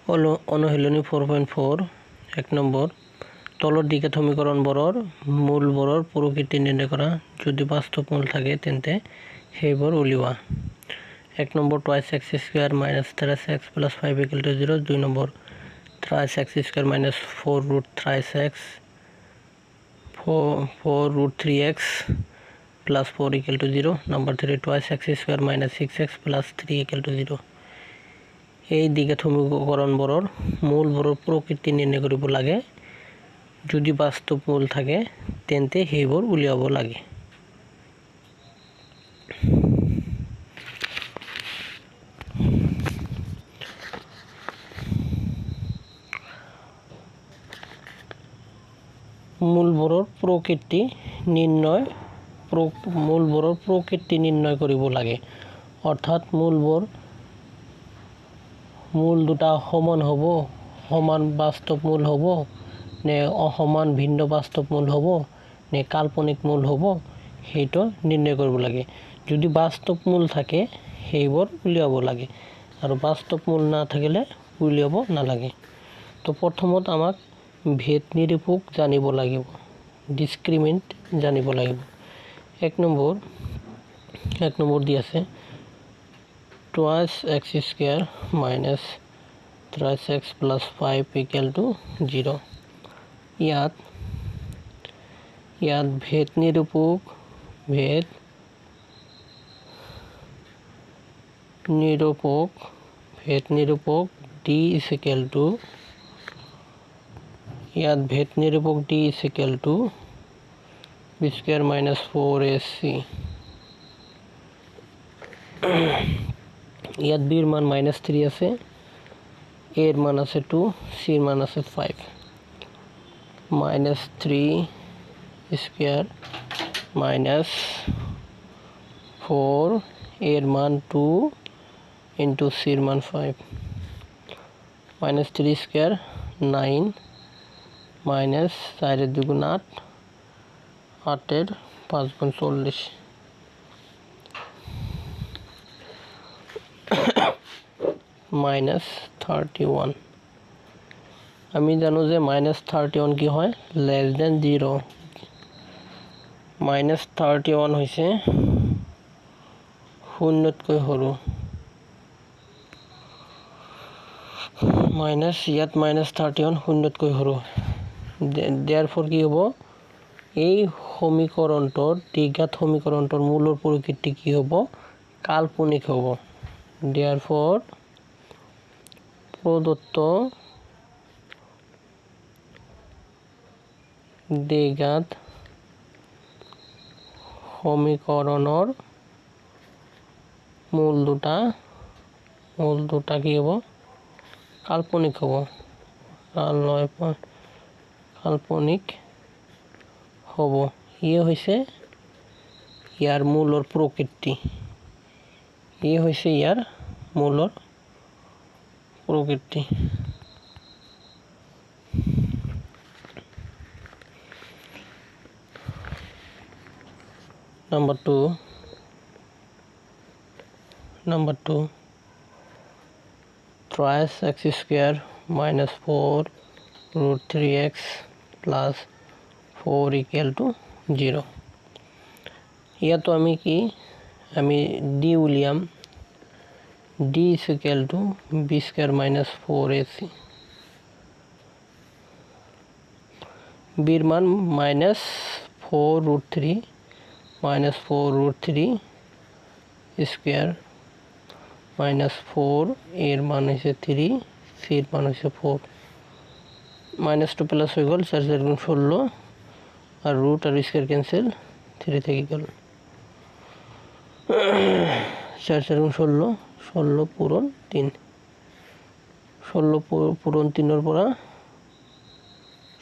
অনুশীলনী 4.4 এক নম্বৰ তলৰ দিকে সমীকৰণবোৰৰ মূলবোৰৰ প্ৰকৃতি নিৰ্ণয় কৰা যদি বাস্তৱ মূল থাকে তেন্তে সেইবোৰ উলিওৱা এক number twice x square minus 3x plus 5 equal to 0 2 number thrice x square minus 4 root thrice x 4 root 3x plus 4 equal to 0 number 3 twice x square minus 6x plus 3 equal to 0 এই দিকে সমীকৰণবোৰৰ মূলবোৰৰ প্ৰকৃতি নিৰ্ণয় কৰিব লাগে যদি বাস্তৱ মূল থাকে তেন্তে সেইবোৰ উলিয়াব লাগে মূলবোৰৰ প্ৰকৃতি নিৰ্ণয় কৰিব লাগে অৰ্থাৎ মূল দুটা সমান হ'ব সমান বাস্তৱ মূল হ'ব নে অসমান ভিন্ন বাস্তৱ মূল হ'ব নে কাল্পনিক মূল হ'ব সেইটো নিৰ্ণয় কৰিব লাগে যদি বাস্তৱ মূল থাকে সেইবোৰ উলিয়াব লাগে আৰু বাস্তৱ মূল নাথাকিলে উলিয়াব নালাগে তো প্ৰথমত আমাক ভেদ নিৰূপক জানিব লাগিব ডিসক্ৰিমিনেন্ট জানিব লাগিব এক নম্বৰ দি আছে twice x square minus thrice x plus 5 equal to 0 ইয়াত ভেদ নিৰূপক d is equal to ইয়াত ভেদ নিৰূপক d is equal to b square minus 4ac ইয়াত b এর মান -3 আছে a এর মান আছে 2 c এর মান আছে 5 -3 স্কয়ার minus 4 a এর মান 2 into c এর মান 5 -3 স্কয়ার 9 minus 4 এর দুগুণ 8 8 এর 5 গুণ 40 -31 আমি জানো যে -31 কি হয় less than 0 -31 হৈছে শূন্যতকৈ সৰু ইয়াত -31 শূন্যতকৈ সৰু therefore কি হ'ব এই সমীকৰণটোৰ দ্বিঘাত সমীকৰণটোৰ মূলৰ প্ৰকৃতি কি হ'ব কাল্পনিক হ'ব therefore প্ৰদত্ত দ্বিঘাত সমীকৰণৰ মূল দুটা কি হ'ব কাল্পনিক হ'ব কাল্পনিক হ'ব ইয়ে হৈছে ইয়াৰ মূলৰ প্ৰকৃতি প্রকৃতি number 2 twice x square minus 4 root 3x plus 4 equal to 0 ইয়াতো আমি d উলিয়াম d is equal to b square minus 4ac b এর মান -4 root 3 square minus 4 এর মান হচ্ছে 3 c এর মান হচ্ছে 4 -2 প্লাস হয়ে গেল 4 4 গুণ 16 আর রুট আর স্কয়ার ক্যান্সেল 3 থেকে গেল 4 4 গুণ 16 পূরণ 3 16 পূরণ 3 এর পরা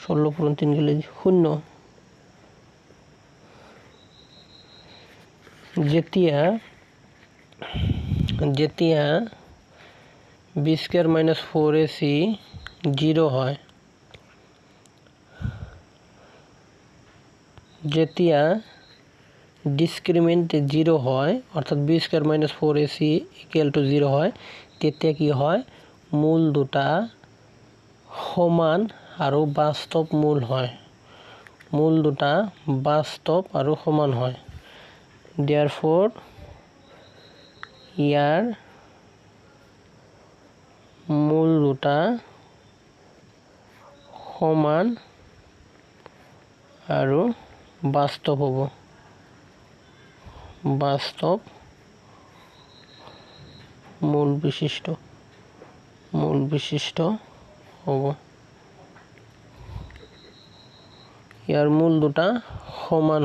16 পূরণ 3 গেলে 0 যেতিয়া b square minus 4ac 0 হয় যেতিয়া ডিসক্রিমিনেন্ট 0 হয় অর্থাৎ b square minus 4ac equal to 0 হয় তেতিয়া কি হয় মূল দুটা সমান আৰু বাস্তৱ মূল হয় মূল দুটা বাস্তৱ আৰু সমান হয় therefore ইয়াৰ মূল দুটা সমান আৰু বাস্তৱ হ'ব বাস্তৱ মূল বিশিষ্ট হ'ব ইয়াৰ মূল দুটা সমান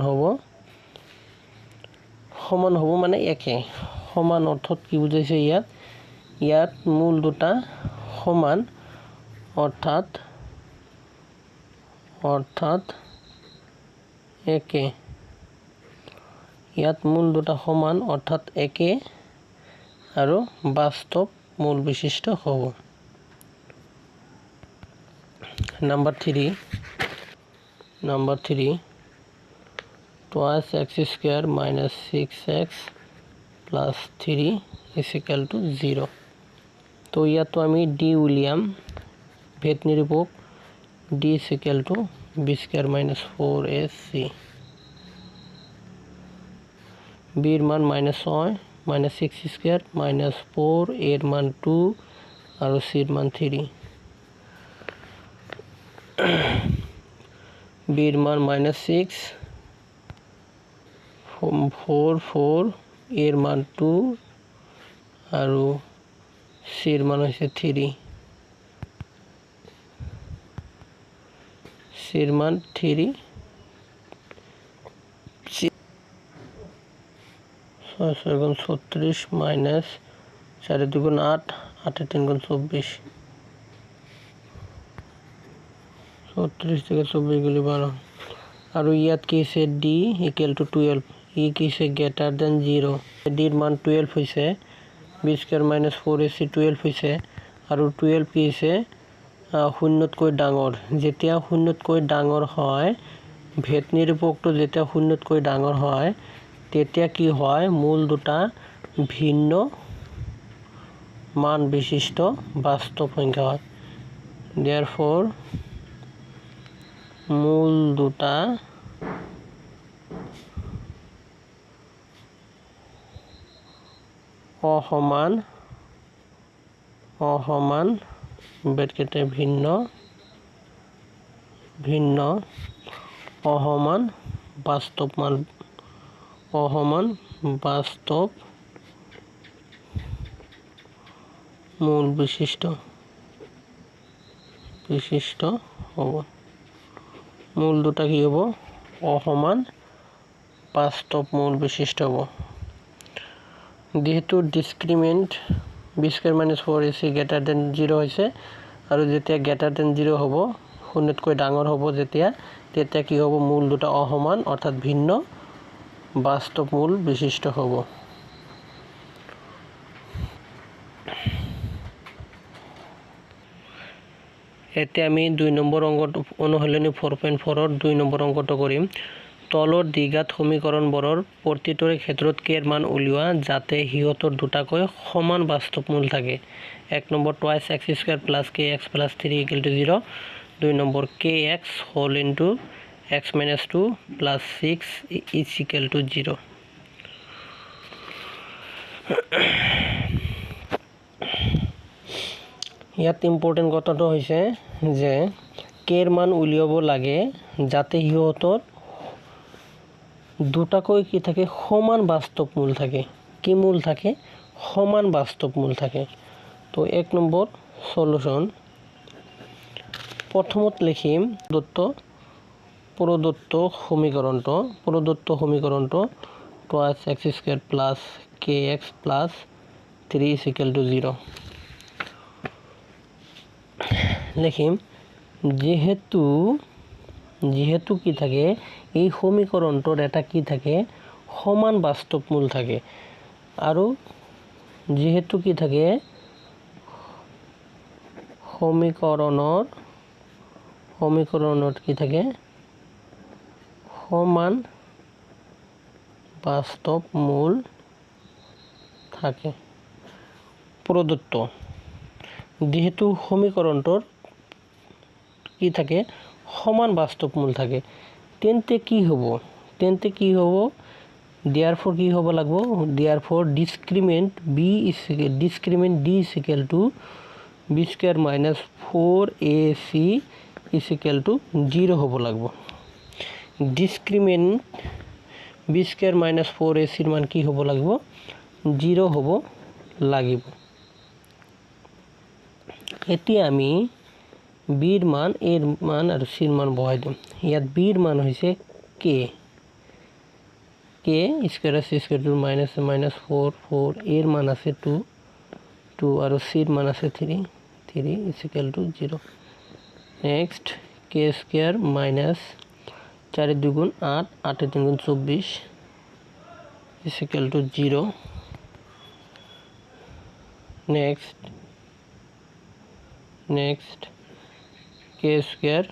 হ'ব মানে একে সমান অৰ্থত কি বুজাইছে ইয়াত মূল দুটা সমান অৰ্থাৎ একে ইয়াত মূল দুটা সমান অৰ্থাৎ একে আৰু বাস্তৱ মূল বিশিষ্ট হ'ব Number 3 twice x square minus 6x plus 3 is equal to 0 তো ইয়াতো আমি d উলিয়াম ভেদ নিৰূপক d is equal to b square minus 4ac b এর মান -6 minus 6 square minus 4 এর মান 2 আৰু c এৰ মান 3 b এৰ মান -6 4 এৰ মান 2 আৰু c এর মান হইছে 3 c এর মান 3 36 minus 4 2 8 8 3 24 36 থেকে 24 গুলি 12 আৰু ইয়াত কি আছে d equal to 12 ই কি আছে greater than 0 d এর মান 12 হইছে b square minus 4ac 12 হইছে আৰু 12 কি আছে শূন্যতকৈ ডাঙৰ যেতিয়া শূন্যতকৈ ডাঙৰ হয় ভেদ নিৰূপকটো যেতিয়া শূন্যতকৈ ডাঙৰ হয় তেতিয়া কি হয় মূল দুটা ভিন্ন মান বিশিষ্ট বাস্তৱ সংখ্যা হয় therefore মূল দুটা অসমান ব্ৰেকেটে ভিন্ন অসমান বাস্তৱ মূল বিশিষ্ট হ'ব মূল দুটা কি হ'ব অসমান বাস্তৱ মূল বিশিষ্ট হ'ব যেহেতু ডিসক্ৰিমিনেন্ট b square minus 4ac greater than 0 হৈছে আৰু যেতিয়া greater than 0 হ'ব শূন্যতকৈ ডাঙৰ হ'ব তেতিয়া কি হ'ব মূল দুটা অসমান অৰ্থাৎ ভিন্ন বাস্তৱ মূল বিশিষ্ট হ'ব এতে আমি 2 নম্বৰ অংকটো অনুশীলনী 4.4 ৰ 2 নম্বৰ অংকটো কৰিম তলৰ দ্বিঘাত সমীকৰণবোৰৰ প্ৰতিটোৰে ক্ষেত্ৰত k এৰ মান উলিওৱা যাতে হিয়তৰ দুটাকৈ সমান বাস্তৱ মূল থাকে 1 number twice x square plus kx plus 3 equal to 0 2 number kx whole into x minus 2 plus 6 is equal to 0 ইয়াত ইম্পৰ্টেন্ট কথাটো হৈছে যে k এৰ মান উলিয়াব লাগে যাতে হিয়তৰ দুটাকৈ কি থাকে সমান বাস্তৱ মূল থাকে কি মূল থাকে সমান বাস্তৱ মূল থাকে তো 1 নম্বৰ সলিউশন প্ৰথমত লিখিম প্ৰদত্ত সমীকৰণটো twice x square plus kx plus 3 is equal to 0 লিখিম যেহেতু কি থাকে এই সমীকৰণটোৰ এটা কি থাকে সমান বাস্তৱ মূল থাকে আৰু যেহেতু কি থাকে সমীকৰণত কি থাকে সমান বাস্তৱ মূল থাকে প্ৰদত্ত যেহেতু সমীকৰণটোৰ কি থাকে সমান বাস্তৱ মূল থাকে তেন্তে কি হ'ব therefore কি হ'ব লাগিব therefore discriminant d is equal to b square minus 4ac is equal to 0 হ'ব লাগিব discriminant b square minus 4ac ৰ মান কি হ'ব লাগিব 0 হ'ব লাগিব এতিয়া আমি b ৰ মান a ৰ মান আৰু c ৰ মান বহাই দিম ইয়াত b ৰ মান হৈছে k square c square to minus 4 a ৰ মান আছে 2 আৰু c ৰ মান আছে 3 is equal to 0 next k square minus 4 2 8 8 3 24 is equal to 0 next k square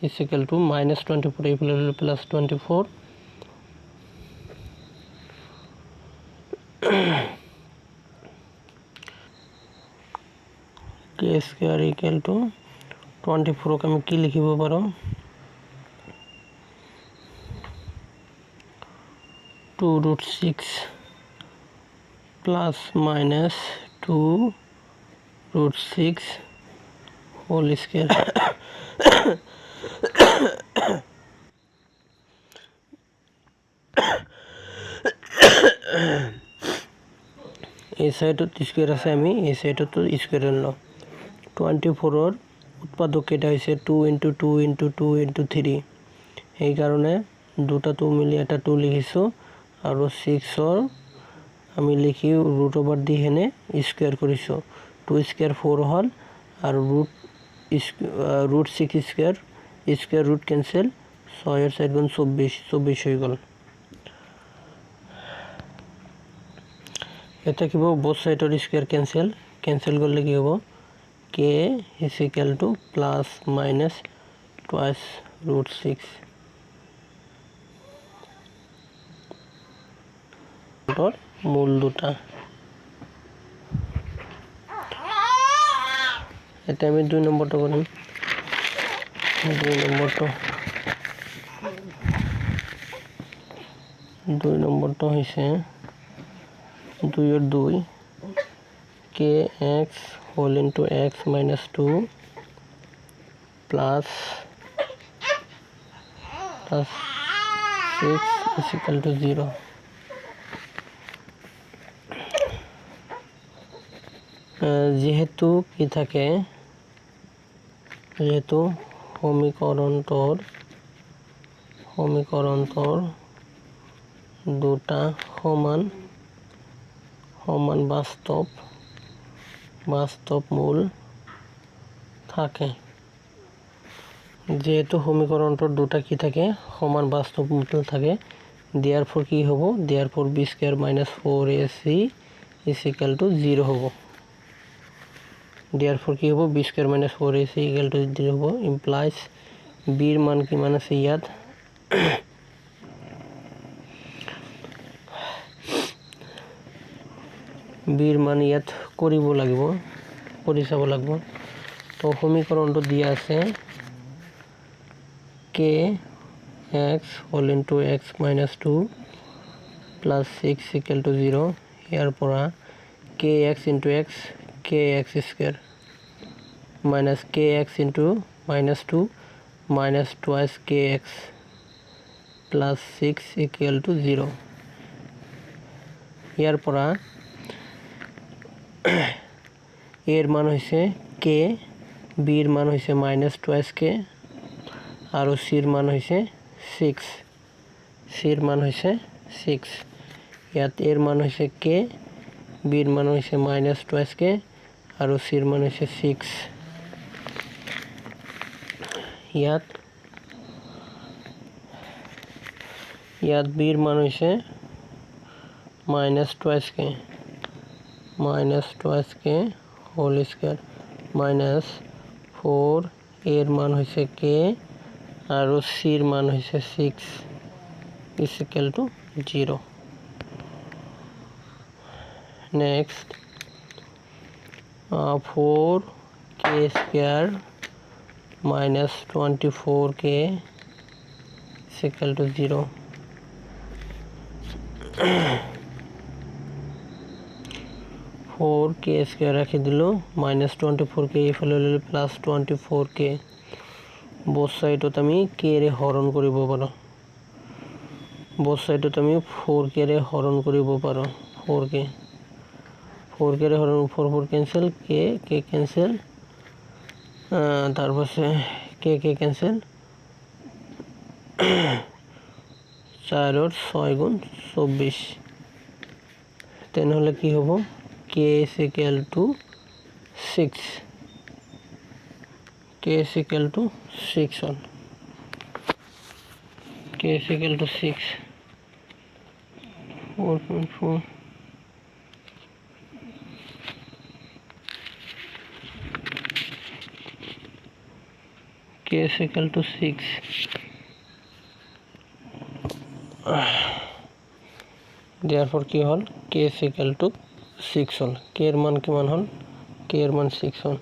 is equal to minus 24 plus 24 k square equal to 24 ক আমি কি লিখিব পাৰো 2 root 6 plus minus 2 root 6 whole square এই সাইডত স্কয়ার আছে আমি এই সাইডত স্কয়ার লও 24 ৰ উৎপাদক কেটা হৈছে 2 into 2 into 2 into 3 এই কারণে দুটা 2 মিলি এটা 2 লিখিছো আৰু 6 ৰ আমি লিখি ৰুট ওভাৰ দি হেনে স্কয়াৰ কৰিছো 2 স্কয়াৰ 4 হল আৰু ৰুট 6 স্কয়াৰ ৰুট ক্যান্সেল 6 এর সাইড গুণ 24 হৈ গল এটা কি হ'ব both side or square cancel করলে কি হবে k is equal to plus minus twice root 6 और মূল দুটা এটা আমি 2 নম্বরটা করিম 2 নম্বরটা হইছে 2 और 2 kx whole into x minus 2 plus 6 is equal to 0 যেহেতু কি থাকে যেহেতু সমীকৰণটোৰ দুটা সমান বাস্তৱ মূল থাকে যেহেতু সমীকৰণটোৰ দুটা কি থাকে সমান বাস্তৱ মূল থাকে therefore কি হ'ব therefore b square minus 4ac is equal to 0 হ'ব therefore কি হ'ব b square minus 4ac equal to 0 হ'ব implies b ৰ মান কিমান আছে ইয়াত b ৰ মান ইয়াত কৰিব লাগিব কৰি চাব লাগিব তো সমীকৰণটো দিয়া আছে k x whole into x minus 2 plus 6 equal to 0 ইয়াৰ পৰা kx into x kx square minus kx into minus 2 minus twice kx plus 6 equal to 0 ইয়াৰ পৰা এৰ মান হইছে k b এৰ মান হইছে minus twice k আৰু c এর মান হইছে 6 c এর মান হইছে 6 ইয়াত এর মান হইছে k b এর মান হইছে minus twice k আৰু c এর মান হইছে 6 ইয়াত b এর মান হইছে minus twice k whole square minus 4 এর মান হইছে k আৰু c এর মান হইছে 6 is equal to 0 next 4 k square minus 24k is equal to 0. 4k square রাখি দিল minus 24k ইফালে ললে plus 24k both side আমি k রে হরণ কৰিব পাৰো both side আমি 4k ৰে হৰণ কৰিব পাৰো 4k রে হরণ 4 cancel k cancel তারপরে k cancel 4 और 6 गुण 24 তেন হলে কি হ'ব k is equal to 6 k is equal to 6 on k is equal to 6 4.4 k is equal to 6 therefore কি হল k is equal to 6 hall k এর মান কি মান হল k এর মান 6 হল